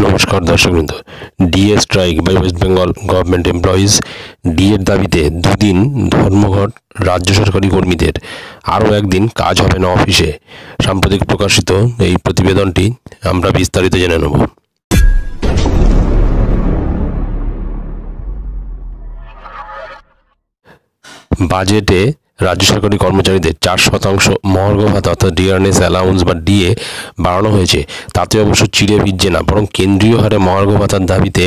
নমস্কার দর্শকবৃন্দ। DA strike by west Bengal government employees. ডিএর দাবিতে দুদিন ধর্মঘট রাজ্য সরকারি কর্মীদের। আরও একদিন কাজ হবে না অফিসে। সাম্প্রতিক প্রকাশিত এই প্রতিবেদনটি আমরা বিস্তারিত জেনে নেব। বাজেটে রাজ্য সরকারি কর্মচারীদের 4% মহার্ঘ ভাতা অর্থাৎ ডিয়ারনেস অ্যালাউন্স বা ডিএ বাড়ানো হয়েছে। তাতে অবশ্য চিড়ে ভিজছে না, বরং কেন্দ্রীয় হারে মহার্ঘ ভাতার দাবিতে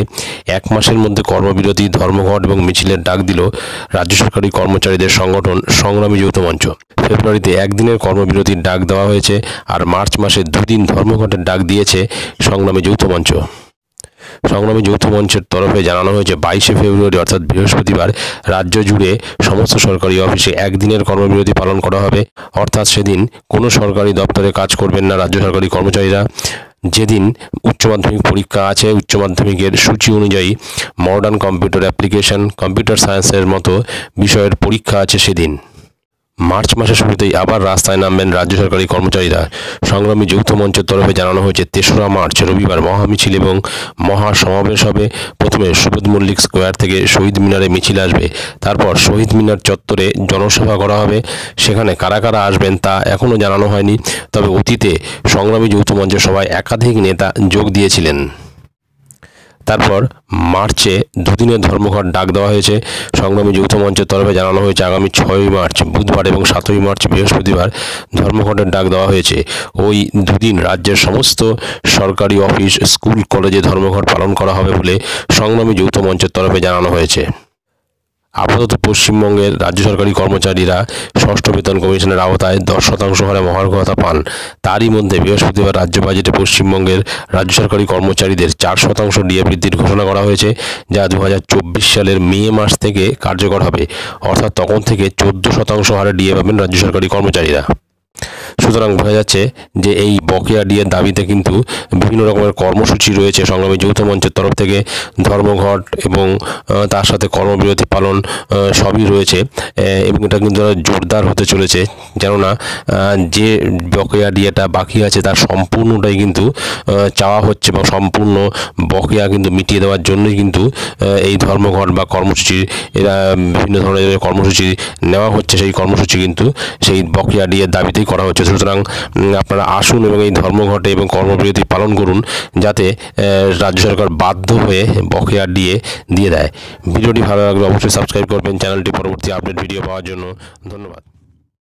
1 মাসের মধ্যে কর্মবিরতি, ধর্মঘট এবং মিছিলের ডাক দিল রাজ্য সরকারি কর্মচারীদের সংগঠন সংগ্রামী যৌথ মঞ্চ। ফেব্রুয়ারিতে একদিনের কর্মবিরতির ডাক দেওয়া হয়েছে, আর মার্চ মাসে 2 দিন ধর্মঘটের ডাক দিয়েছে সংগ্রামী যৌথ মঞ্চ। সংগ্রামী যৌথ মঞ্চের তরফে জানানো হয়েছে 22শে ফেব্রুয়ারি অর্থাৎ বৃহস্পতিবার রাজ্য জুড়ে সমস্ত সরকারি অফিসে একদিনের কর্মবিরতি পালন করা হবে। অর্থাৎ সেদিন কোনো সরকারি দপ্তরে কাজ করবেন না রাজ্য সরকারি কর্মচারীরা। যেদিন উচ্চ মাধ্যমিক পরীক্ষা আছে, উচ্চ মাধ্যমিকের সূচি অনুযায়ী মডার্ন কম্পিউটার অ্যাপ্লিকেশন, কম্পিউটার সায়েন্সের মতো বিষয়ের পরীক্ষা আছে সেদিন। মার্চ মাসের শুরুতেই আবার রাস্তায় নামবেন রাজ্য সরকারি কর্মচারীরা। সংগ্রামী যৌথ মঞ্চের তরফে জানানো হয়েছে 3রা মার্চ রবিবার মহামিছিল এবং মহা সমাবেশ হবে। প্রথমে সুবোধ মল্লিক স্কোয়ার থেকে শহীদ মিনারে মিছিল আসবে, তারপর শহীদ মিনার চত্বরে জনসভা করা হবে। সেখানে কারা কারা আসবেন তা এখনও জানানো হয়নি, তবে অতীতে সংগ্রামী যৌথ মঞ্চের সভায় একাধিক নেতা যোগ দিয়েছিলেন। তারপর মার্চে 2 দিনের ধর্মঘট ডাক দেওয়া হয়েছে। সংগ্রামী যৌথ মঞ্চের তরফে জানানো হয়েছে আগামী 6ই মার্চ বুধবার এবং 7ই মার্চ বৃহস্পতিবার ধর্মঘটের ডাক দেওয়া হয়েছে। ওই 2 দিন রাজ্যের সমস্ত সরকারি অফিস, স্কুল, কলেজে ধর্মঘট পালন করা হবে বলে সংগ্রামী যৌথ মঞ্চের তরফে জানানো হয়েছে। আপাতত পশ্চিমবঙ্গের রাজ্য সরকারি কর্মচারীরা 6ষ্ঠ বেতন কমিশনের আওতায় 10% হারে মহার্ঘ ভাতা পান। তারই মধ্যে বৃহস্পতিবার রাজ্য বাজেটে পশ্চিমবঙ্গের রাজ্য সরকারি কর্মচারীদের 4% ডিএ বৃদ্ধির ঘোষণা করা হয়েছে, যা 2024 সালের মে মাস থেকে কার্যকর হবে। অর্থাৎ তখন থেকে 14% হারে ডিএ পাবেন রাজ্য সরকারি কর্মচারীরা। সুতরাং বোঝা যাচ্ছে যে এই বকেয়া ডিএর দাবিতে কিন্তু বিভিন্ন রকমের কর্মসূচি রয়েছে সংগ্রামী যৌথ মঞ্চের তরফ থেকে। ধর্মঘট এবং তার সাথে কর্মবিরতি পালন সবই রয়েছে, এবং এটা কিন্তু জোরদার হতে চলেছে। কেননা যে বকেয়া ডিএটা বাকি আছে তার সম্পূর্ণটাই কিন্তু চাওয়া হচ্ছে, বা সম্পূর্ণ বকেয়া কিন্তু মিটিয়ে দেওয়ার জন্যই কিন্তু এই ধর্মঘট বা কর্মসূচি, এরা বিভিন্ন ধরনের কর্মসূচি নেওয়া হচ্ছে। সেই কর্মসূচি কিন্তু সেই বকেয়া ডিএর দাবিতেই করা হচ্ছে। সুতরাং আপনারা আসুন এবং এই ধর্মঘটে এবং কর্মবিরতি পালন করুন, যাতে রাজ্য সরকার বাধ্য হয়ে বকেয়া ডিএ দিয়ে দেয়। ভিডিওটি ভালো লাগলে অবশ্যই সাবস্ক্রাইব করবেন চ্যানেলটি পরবর্তী আপডেট ভিডিও পাওয়ার জন্য। ধন্যবাদ।